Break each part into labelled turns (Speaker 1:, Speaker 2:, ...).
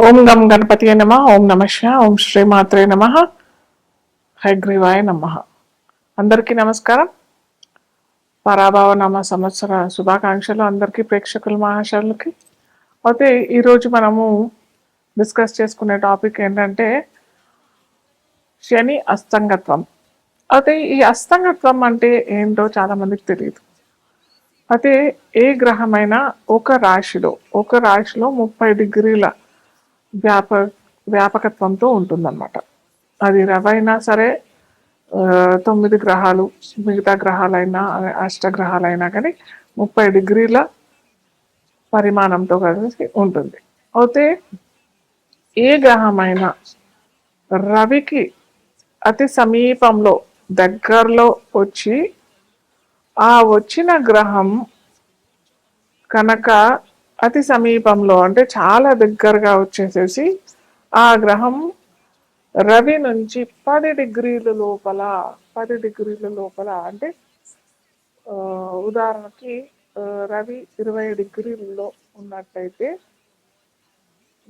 Speaker 1: ఓం గం గణపతి నమ. ఓం నమ శివ. ఓం శ్రీమాత్రే నమ. హైగ్రీవాయ నమ. అందరికీ నమస్కారం. పరాభవ నామ సంవత్సర శుభాకాంక్షలు అందరికీ, ప్రేక్షకుల మహాశయులకి. అయితే ఈరోజు మనము డిస్కస్ చేసుకునే టాపిక్ ఏంటంటే శని అస్తంగత్వం. అయితే ఈ అస్తంగత్వం అంటే ఏంటో చాలా మందికి తెలియదు. అయితే ఏ గ్రహమైనా ఒక రాశిలో 30 డిగ్రీల వ్యాపకత్వంతో ఉంటుందన్నమాట. అది రవైనా సరే, 9 గ్రహాలు, మిగతా గ్రహాలైనా, అష్టగ్రహాలైనా కానీ 30 డిగ్రీల పరిమాణంతో కలిసి ఉంటుంది. అయితే ఏ గ్రహమైనా రవికి అతి సమీపంలో దగ్గరలో వచ్చి ఆ వచ్చిన గ్రహం కనుక అతి సమీపంలో అంటే చాలా దగ్గరగా వచ్చేసేసి ఆ గ్రహం రవి నుంచి 10 డిగ్రీల లోపల అంటే ఉదాహరణకి రవి 20 డిగ్రీలలో ఉన్నట్టయితే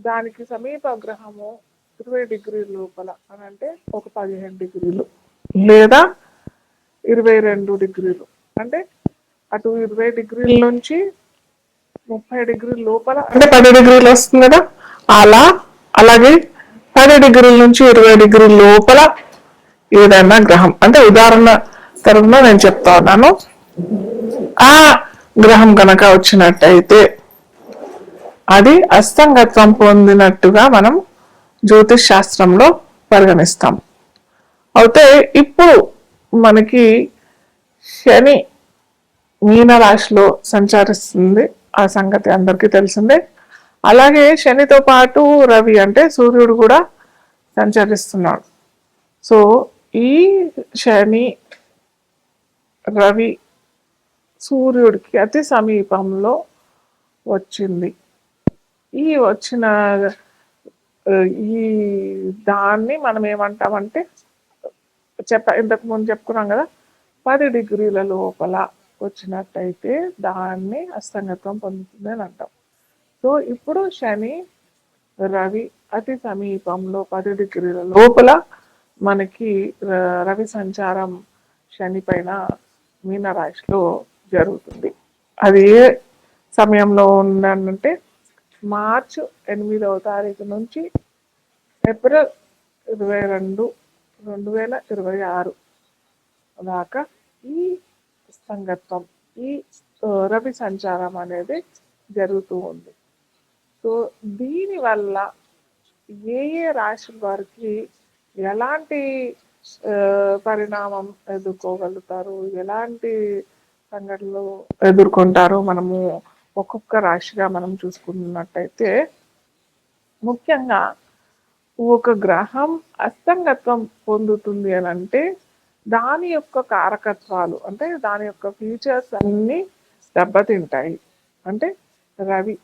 Speaker 1: దానికి సమీప గ్రహము 20 డిగ్రీల లోపల అని అంటే ఒక 15 డిగ్రీలు లేదా 22 డిగ్రీలు, అంటే అటు 20 డిగ్రీల నుంచి 30 డిగ్రీల లోపల అంటే 10 డిగ్రీలు వస్తుంది కదా. అలాగే 10 డిగ్రీల నుంచి 20 డిగ్రీల లోపల ఏదైనా గ్రహం, అంటే ఉదాహరణ తరపున నేను చెప్తా ఉన్నాను, ఆ గ్రహం కనుక వచ్చినట్టయితే అది అస్తంగత్వం పొందినట్టుగా మనం జ్యోతిష్ శాస్త్రంలో పరిగణిస్తాం. అయితే ఇప్పుడు మనకి శని మీనరాశిలో సంచరిస్తుంది, ఆ సంగతి అందరికీ తెలిసిందే. అలాగే శనితో పాటు రవి అంటే సూర్యుడు కూడా సంచరిస్తున్నాడు. సో ఈ శని రవి సూర్యుడికి అతి సమీపంలో వచ్చింది. ఈ వచ్చిన ఈ దాన్ని మనం ఏమంటామంటే ఇంతకు ముందు చెప్పుకున్నాం కదా, 10 డిగ్రీల లోపల వచ్చినట్టయితే దాన్ని అస్తంగత్వం పొందుతుంది అని అంటాం. సో ఇప్పుడు శని రవి అతి సమీపంలో 10 డిగ్రీల లోపల మనకి రవి సంచారం శని పైన మీనరాశిలో జరుగుతుంది. అది ఏ సమయంలో ఉందంటే మార్చి 8వ తారీఖు నుంచి ఏప్రిల్ 22, 2026 దాకా ఈ సంగత్వం, ఈ రవి సంచారం అనేది జరుగుతూ ఉంది. సో దీనివల్ల ఏ రాశుల వారికి ఎలాంటి పరిణామం ఎదుర్కోగలుగుతారు, ఎలాంటి సంఘటనలు ఎదుర్కొంటారు, మనము ఒక్కొక్క రాశిగా మనం చూసుకున్నట్టయితే, ముఖ్యంగా ఒక గ్రహం అస్తంగత్వం పొందుతుంది అని అంటే దాని యొక్క కారకత్వాలు, అంటే దాని యొక్క ఫీచర్స్ అన్నీ దెబ్బతింటాయి. అంటే రవి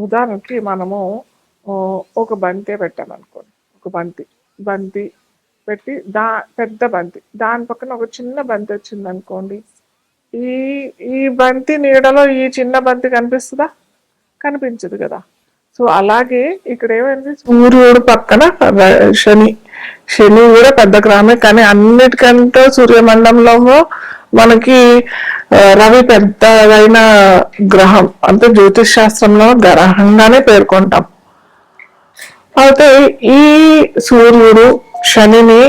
Speaker 1: ఉదాహరణకి మనము ఒక బంతి పెట్టామనుకోండి, ఒక బంతి పెట్టి పెద్ద బంతి దాని పక్కన ఒక చిన్న బంతి వచ్చింది అనుకోండి, ఈ బంతి నీడలో ఈ చిన్న బంతి కనిపిస్తుందా? కనిపించదు కదా. సో అలాగే ఇక్కడ ఏమైంది, సూర్యుడు పక్కన శని కూడా పెద్ద గ్రహమే, కానీ అన్నిటికంటే సూర్యమండలంలో మనకి రవి పెద్దదైన గ్రహం, అంటే జ్యోతిష్ శాస్త్రంలో గ్రహంగానే పేర్కొంటాం. అయితే ఈ సూర్యుడు శనిని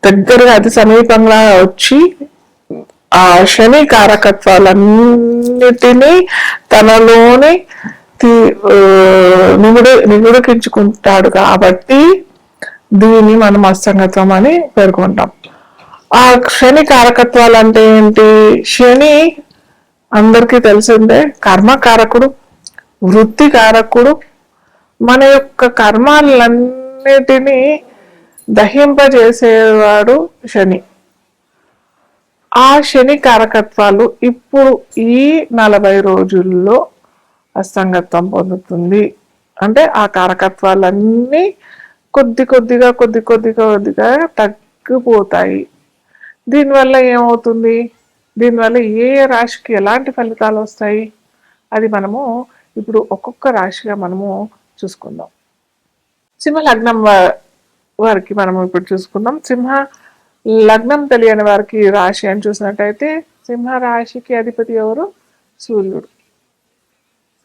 Speaker 1: దగ్గరగా అతి సమీపంగా వచ్చి ఆ శని కారకత్వాలన్నిటినీ తనలోని నిగుడికించుకుంటాడు కాబట్టి దీన్ని మనం అస్తంగత్వం అని పేర్కొంటాం. ఆ శని కారకత్వాలు అంటే ఏంటి? శని అందరికీ తెలిసిందే కర్మకారకుడు, వృత్తి కారకుడు, మన యొక్క కర్మాలన్నిటినీ దహింపజేసేవాడు శని. ఆ శని కారకత్వాలు ఇప్పుడు ఈ 40 రోజుల్లో అస్తంగత్వం పొందుతుంది. అంటే ఆ కారకత్వాలన్నీ కొద్ది కొద్దిగా తగ్గిపోతాయి. దీనివల్ల ఏమవుతుంది, దీనివల్ల ఏ రాశికి ఎలాంటి ఫలితాలు వస్తాయి, అది మనము ఇప్పుడు ఒక్కొక్క రాశిగా మనము చూసుకుందాం. సింహ లగ్నం వారికి మనం ఇప్పుడు చూసుకుందాం. సింహ లగ్నం తెలియని వారికి రాశి అని చూసినట్టయితే సింహ రాశికి అధిపతి ఎవరు? సూర్యుడు.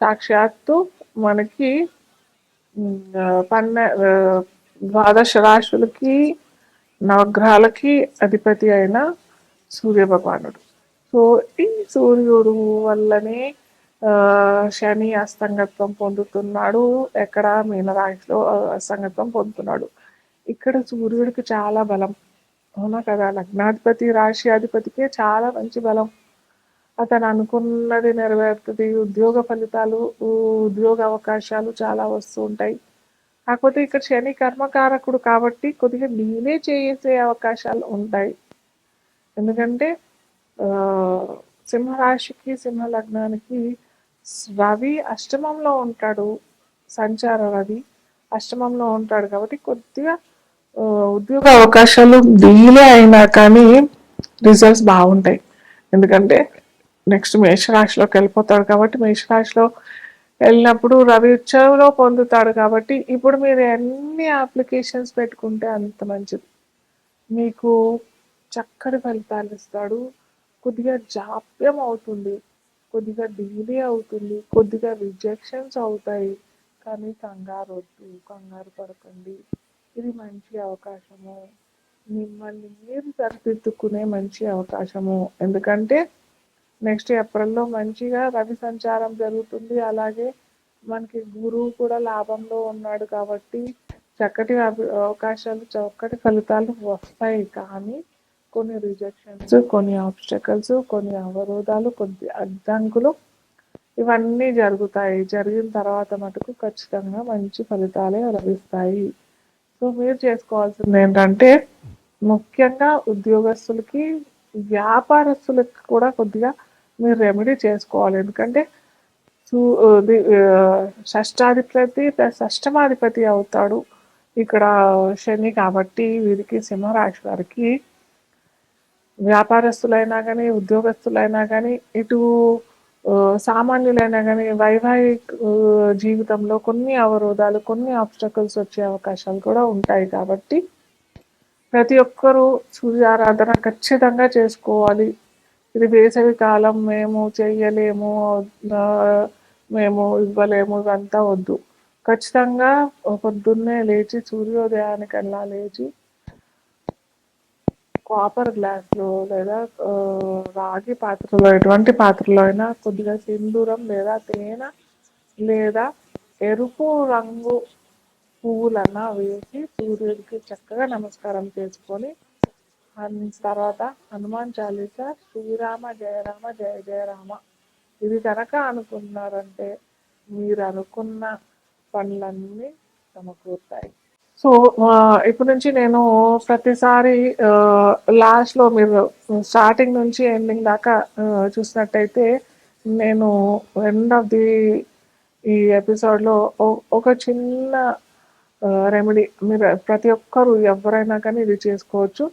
Speaker 1: సాక్షాత్తు మనకి పన్నె ద్వాదశ రాశులకి నవగ్రహాలకి అధిపతి అయిన సూర్య భగవానుడు. సో ఈ సూర్యుడు వల్లనే శని అస్తంగత్వం పొందుతున్నాడు. ఎక్కడ? మీనరాశిలో అస్తంగత్వం పొందుతున్నాడు. ఇక్కడ సూర్యుడికి చాలా బలం, అవునా కదా? లగ్నాధిపతి రాశి అధిపతికే చాలా మంచి బలం. అతను అనుకున్నది నెరవేరుతుంది. ఉద్యోగ ఫలితాలు, ఉద్యోగ అవకాశాలు చాలా వస్తూ ఉంటాయి. కాకపోతే ఇక్కడ శని కర్మకారకుడు కాబట్టి కొద్దిగా డిలే చేసే అవకాశాలు ఉంటాయి. ఎందుకంటే సింహరాశికి సింహ లగ్నానికి రవి అష్టమంలో ఉంటాడు. సంచార రవి అష్టమంలో ఉంటాడు కాబట్టి కొద్దిగా ఉద్యోగ అవకాశాలు డిలే అయినా కానీ రిజల్ట్స్ బాగుంటాయి. ఎందుకంటే నెక్స్ట్ మేషరాశిలోకి వెళ్ళిపోతాడు కాబట్టి మేషరాశిలో వెళ్ళినప్పుడు రవి ఉత్సవంలో పొందుతాడు కాబట్టి ఇప్పుడు మీరు ఎన్ని అప్లికేషన్స్ పెట్టుకుంటే అంత మంచిది. మీకు చక్కటి ఫలితాలు ఇస్తాడు. కొద్దిగా జాప్యం అవుతుంది, కొద్దిగా డిలే అవుతుంది, కొద్దిగా రిజెక్షన్స్ అవుతాయి. కానీ కంగారు వద్దు, కంగారు పడకండి. ఇది మంచి అవకాశము, మిమ్మల్ని మీరు సరిదిద్దుకునే మంచి అవకాశము. ఎందుకంటే నెక్స్ట్ ఏప్రిల్లో మంచిగా రవి సంచారం జరుగుతుంది. అలాగే మనకి గురువు కూడా లాభంలో ఉన్నాడు కాబట్టి చక్కటి అవకాశాలు, చక్కటి ఫలితాలు వస్తాయి. కానీ కొన్ని రిజెక్షన్స్, కొన్ని ఆబ్స్టకల్స్, కొన్ని అవరోధాలు, కొన్ని అడ్డంకులు ఇవన్నీ జరుగుతాయి. జరిగిన తర్వాత మటుకు ఖచ్చితంగా మంచి ఫలితాలే లభిస్తాయి. సో మీరు చేసుకోవాల్సింది ఏంటంటే ముఖ్యంగా ఉద్యోగస్తులకి, వ్యాపారస్తులకి కూడా కొద్దిగా మీరు రెమెడీ చేసుకోవాలి. ఎందుకంటే షష్టాధిపతి ప్లస్ అష్టమాధిపతి అవుతాడు ఇక్కడ శని. కాబట్టి వీరికి సింహరాశి వారికి వ్యాపారస్తులైనా కానీ, ఉద్యోగస్తులైనా కానీ, ఇటు సామాన్యులైనా కానీ వైవాహిక జీవితంలో కొన్ని అవరోధాలు, కొన్ని ఆబ్స్టకల్స్ వచ్చే అవకాశాలు కూడా ఉంటాయి. కాబట్టి ప్రతి ఒక్కరూ సూర్యారాధన ఖచ్చితంగా చేసుకోవాలి. ఇది వేసవి కాలం, మేము చెయ్యలేము, మేము ఇవ్వలేము, ఇవంతా వద్దు. ఖచ్చితంగా పొద్దున్నే లేచి సూర్యోదయానికల్లా లేచి కాపర్ గ్లాస్లో లేదా రాగి పాత్రలో, ఎటువంటి పాత్రలో అయినా కొద్దిగా సింధూరం లేదా తేనె లేదా ఎరుపు రంగు పువ్వులన్నా వేసి సూర్యుడికి చక్కగా నమస్కారం చేసుకొని తర్వాత హనుమాన్ చాలీసా, శ్రీరామ జయరామ జయ జయరామ ఇది కనుక అనుకున్నారంటే మీరు అనుకున్న పనులన్నీ సమకూరుతాయి. సో ఇప్పటి నుంచి నేను ప్రతిసారి లాస్ట్లో మీరు స్టార్టింగ్ నుంచి ఎండింగ్ దాకా చూసినట్టయితే నేను ఎండ్ ఆఫ్ ది ఈ ఎపిసోడ్లో ఒక చిన్న రెమెడీ మీరు ప్రతి ఒక్కరు ఎవరైనా కానీ ఇది చేసుకోవచ్చు.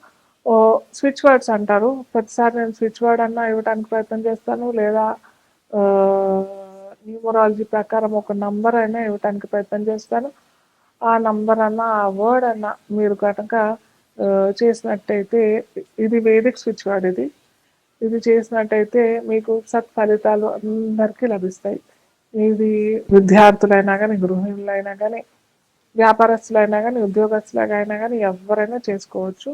Speaker 1: స్విచ్ వర్డ్స్ అంటారు. ప్రతిసారి నేను స్విచ్ వర్డ్ అన్నా ఇవ్వడానికి ప్రయత్నం చేస్తాను, లేదా న్యూమరాలజీ ప్రకారం ఒక నంబర్ అయినా ఇవ్వడానికి ప్రయత్నం చేస్తాను. ఆ నంబర్ అన్నా, ఆ వర్డ్ అన్నా మీరు కనుక చేసినట్టయితే, ఇది వేదిక్ స్విచ్ వర్డ్, ఇది చేసినట్టయితే మీకు సత్ఫలితాలు అందరికీ లభిస్తాయి. ఇది విద్యార్థులైనా కానీ, గృహిణులైనా కానీ, వ్యాపారస్తులైనా కానీ, ఉద్యోగస్తులైనా కానీ ఎవరైనా చేసుకోవచ్చు.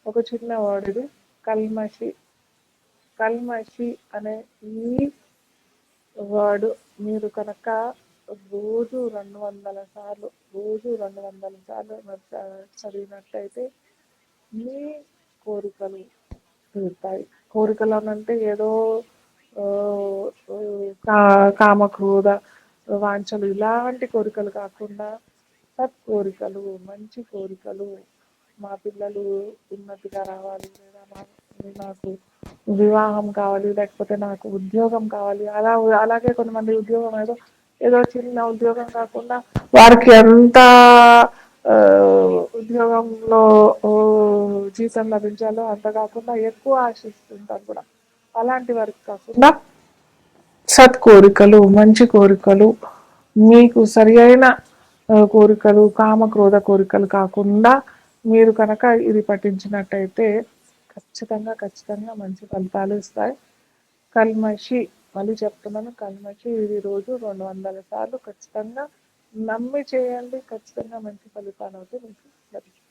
Speaker 1: ఒక చిన్న వర్డ్ ఇది, కల్మషి. కల్మషి అనే ఈ వర్డ్ మీరు కనుక రోజు 200 సార్లు చదివినట్లయితే మీ కోరికలు తీరుతాయి. కోరికలు అనంటే ఏదో కామక్రోధ వాంఛలు ఇలాంటి కోరికలు కాకుండా సత్కోరికలు, మంచి కోరికలు. మా పిల్లలు ఉన్నతిగా రావాలి, లేదా నాకు వివాహం కావాలి, లేకపోతే నాకు ఉద్యోగం కావాలి. అలాగే కొంతమంది ఉద్యోగం ఏదో చిన్న ఉద్యోగం కాకుండా వారికి ఎంత ఉద్యోగంలో జీతం లభించాలో అంత కాకుండా ఎక్కువ ఆశిస్తుంటారు కూడా. అలాంటి వారికి కాకుండా సత్కోరికలు, మంచి కోరికలు, మీకు సరి అయిన కోరికలు, కామ క్రోధ కోరికలు కాకుండా మీరు కనుక ఇది పఠించినట్టయితే ఖచ్చితంగా మంచి ఫలితాలు ఇస్తాయి. కల్మషి, మళ్ళీ చెప్తున్నాను, కల్మషి ఇది రోజు 200 సార్లు ఖచ్చితంగా నమ్మి చేయండి. ఖచ్చితంగా మంచి ఫలితాలు అయితే మీకు లభిస్తాయి.